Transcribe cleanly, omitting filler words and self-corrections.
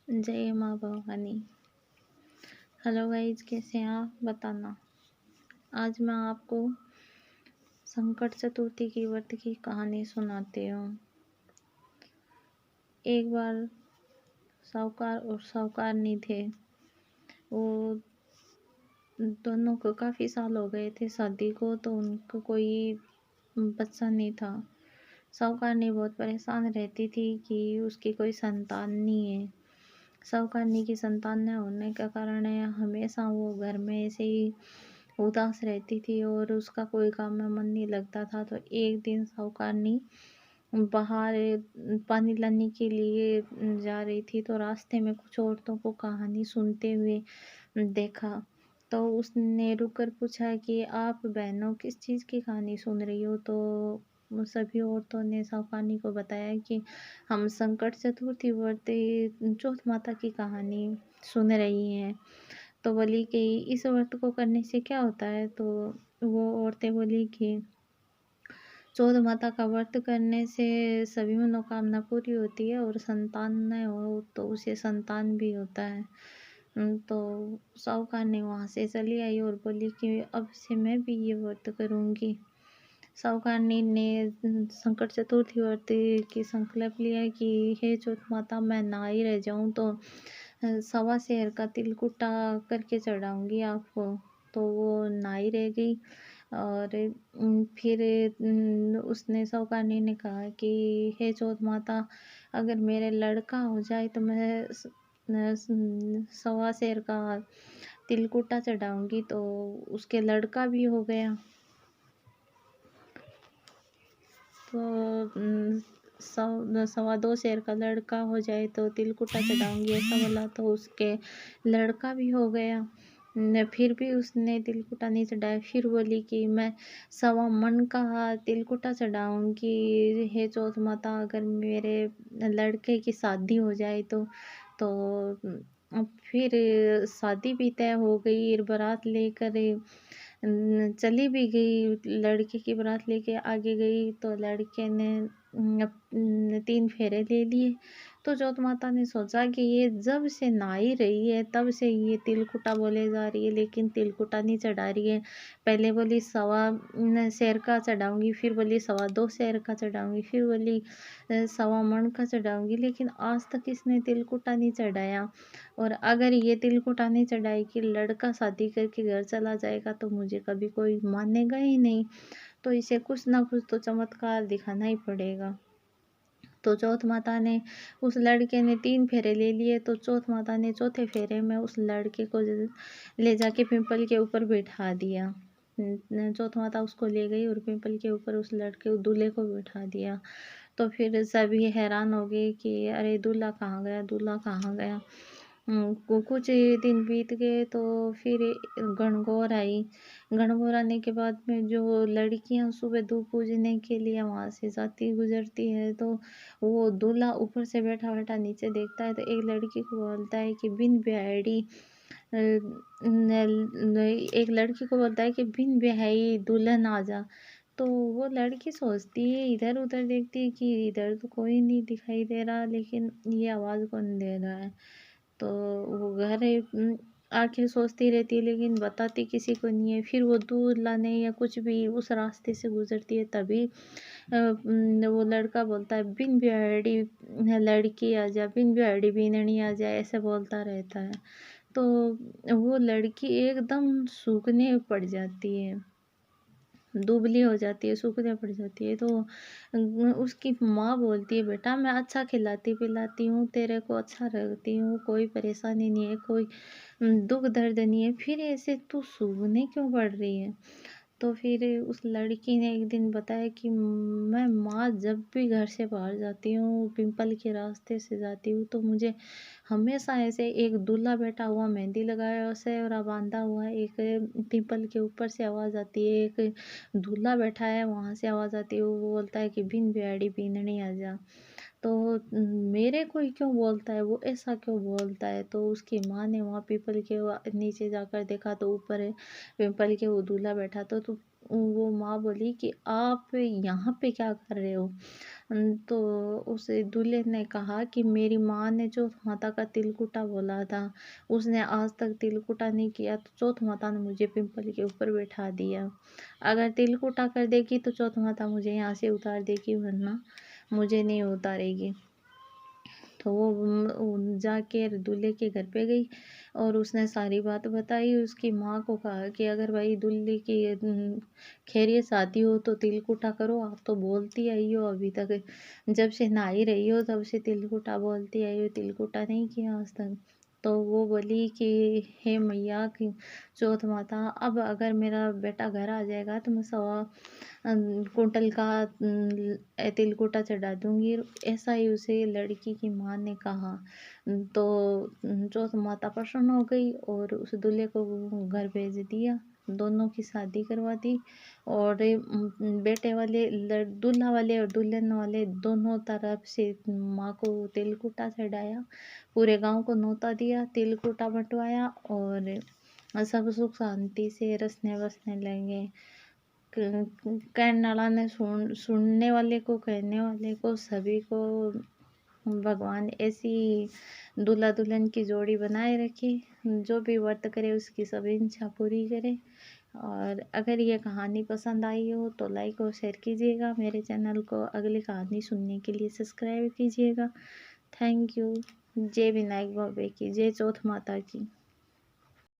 जय माँ Bhavani. Hello guys, कैसे हैं आप? बताना। आज मैं आपको संकट चतुर्थी की व्रत की कहानी सुनाती हूँ। एक बार साहूकार और साहूकारनी थे। वो दोनों को काफ़ी साल हो गए थे शादी को, तो उनको कोई बच्चा नहीं था। साहूकारनी बहुत परेशान रहती थी कि उसकी कोई संतान नहीं है। साहूकारनी की संतान न होने का कारण है हमेशा वो घर में ऐसे ही उदास रहती थी और उसका कोई काम में मन नहीं लगता था। तो एक दिन साहूकारनी बाहर पानी लाने के लिए जा रही थी, तो रास्ते में कुछ औरतों को कहानी सुनते हुए देखा। तो उसने रुककर पूछा कि आप बहनों किस चीज़ की कहानी सुन रही हो? तो सभी औरतों ने साहूकारनी को बताया कि हम संकट चतुर्थी व्रत चौथ माता की कहानी सुन रही हैं। तो बोली कि इस व्रत को करने से क्या होता है? तो वो औरतें बोली कि चौथ माता का व्रत करने से सभी मनोकामना पूरी होती है और संतान न हो तो उसे संतान भी होता है। तो साहूकार ने वहाँ से चली आई और बोली कि अब से मैं भी ये व्रत करूँगी। साहूकारनी ने संकट चतुर्थी व्रत की संकल्प लिया कि हे चौथ माता, मैं ना ही रह जाऊँ तो सवा सेर का तिलकुटा करके चढ़ाऊँगी आपको। तो वो ना ही रह गई। और फिर उसने साहूकारनी ने कहा कि हे चौथ माता, अगर मेरे लड़का हो जाए तो मैं सवा सेर का तिलकुटा चढ़ाऊँगी। तो उसके लड़का भी हो गया। तो सवा दो शेर का लड़का हो जाए तो तिलकुटा चढ़ाऊँगी ऐसा बोला, तो उसके लड़का भी हो गया। फिर भी उसने तिलकुटा नहीं चढ़ाया। फिर बोली कि मैं सवा मन का तिलकुटा चढ़ाऊँगी हे चौथ माता, अगर मेरे लड़के की शादी हो जाए तो फिर शादी भी तय हो गई। बारात लेकर चली भी गई। लड़के की बारात लेके आगे गई तो लड़के ने 3 फेरे ले लिए। तो चौथ माता ने सोचा कि ये जब से नहा रही है तब से ये तिलकुटा बोले जा रही है, लेकिन तिलकुटा नहीं चढ़ा रही है। पहले बोली सवा सेर का चढ़ाऊँगी, फिर बोली सवा 2 सेर का चढ़ाऊँगी, फिर बोली सवा मन का चढ़ाऊँगी, लेकिन आज तक इसने तिलकुटा नहीं चढ़ाया। और अगर ये तिलकुटा नहीं चढ़ाई कि लड़का शादी करके घर चला जाएगा तो मुझे कभी कोई मानेगा ही नहीं। तो इसे कुछ ना कुछ तो चमत्कार दिखाना ही पड़ेगा। तो चौथ माता ने उस लड़के ने 3 फेरे ले लिए। तो चौथ माता ने चौथे फेरे में उस लड़के को ले जाके पिंपल के ऊपर बिठा दिया। चौथ माता उसको ले गई और पिंपल के ऊपर उस लड़के दूल्हे को बिठा दिया। तो फिर सभी हैरान हो गए कि अरे दूल्हा कहाँ गया, दूल्हा कहाँ गया। कुछ दिन बीत गए तो फिर गणगौर आई। गणगौर आने के बाद में जो लड़कियां सुबह धूप पूजने के लिए वहाँ से जाती गुजरती है, तो वो दूल्हा ऊपर से बैठा बैठा नीचे देखता है। तो एक लड़की को बोलता है कि बिन ब्याहड़ी एक लड़की को बोलता है कि बिन ब्याही दुल्हन आ जा। तो वो लड़की सोचती है, इधर उधर देखती है कि इधर तो कोई नहीं दिखाई दे रहा, लेकिन ये आवाज़ कौन दे रहा है। तो वो घर आखिर सोचती रहती है, लेकिन बताती किसी को नहीं है। फिर वो दूध लाने या कुछ भी उस रास्ते से गुजरती है, तभी वो लड़का बोलता है बिन ब्याहड़ी लड़की आ जा, बिन ब्याहड़ी बीननी आ जाए, ऐसे बोलता रहता है। तो वो लड़की एकदम सूखने पड़ जाती है, दुबली हो जाती है, सूखने पड़ जाती है। तो उसकी माँ बोलती है, बेटा मैं अच्छा खिलाती पिलाती हूँ, तेरे को अच्छा रखती हूँ, कोई परेशानी नहीं है, कोई दुख दर्द नहीं है, फिर ऐसे तू सूखने क्यों पड़ रही है? तो फिर उस लड़की ने एक दिन बताया कि मैं माँ जब भी घर से बाहर जाती हूँ, पिंपल के रास्ते से जाती हूँ, तो मुझे हमेशा ऐसे एक दूल्हा बैठा हुआ मेहंदी लगाया उसे और बांधा हुआ एक पिंपल के ऊपर से आवाज़ आती है, एक दूल्हा बैठा है वहाँ से आवाज़ आती है। वो बोलता है कि बिन ब्याड़ी बीननी आ जा। तो मेरे को ही क्यों बोलता है, वो ऐसा क्यों बोलता है? तो उसकी माँ ने वहाँ पीपल के नीचे जाकर देखा तो ऊपर पिंपल के वो दूल्हा बैठा। तो वो माँ बोली कि आप यहाँ पे क्या कर रहे हो? तो उस दूल्हे ने कहा कि मेरी माँ ने चौथ माता का तिलकुटा बोला था, उसने आज तक तिलकुटा नहीं किया, तो चौथ माता ने मुझे पिंपल के ऊपर बैठा दिया। अगर तिलकुटा कर देगी तो चौथ माता मुझे यहाँ से उतार देगी, वरना मुझे नहीं उतारेगी। तो वो जाके दूल्हे के घर पे गई और उसने सारी बात बताई। उसकी माँ को कहा कि अगर भाई दूल्हे की खैरियत शादी हो तो तिलकुटा करो। आप तो बोलती आई हो अभी तक, जब से नहा रही हो तब से तिलकुटा बोलती आई हो, तिलकुटा नहीं किया आज तक। तो वो बोली कि हे मैया कि चौथ माता, अब अगर मेरा बेटा घर आ जाएगा तो मैं 1.25 कुंटल का तिलकुटा चढ़ा दूंगी। ऐसा ही उसे लड़की की माँ ने कहा। तो चौथ माता प्रसन्न हो गई और उस दूल्हे को घर भेज दिया, दोनों की शादी करवा दी। और बेटे वाले दूल्हा वाले और दुल्हन वाले दोनों तरफ से माँ को तिलकुटा चढ़ाया, पूरे गांव को न्योता दिया, तिलकुटा बंटवाया और सब सुख शांति से रसने बसने लगे। कहने वाला ने सुनने वाले को, कहने वाले को, सभी को भगवान ऐसी दूल्हा दुल्हन की जोड़ी बनाए रखे, जो भी व्रत करे उसकी सभी इच्छा पूरी करे। और अगर ये कहानी पसंद आई हो तो लाइक और शेयर कीजिएगा। मेरे चैनल को अगली कहानी सुनने के लिए सब्सक्राइब कीजिएगा। Thank you. जय विनायक बाबे की, जय चौथ माता की।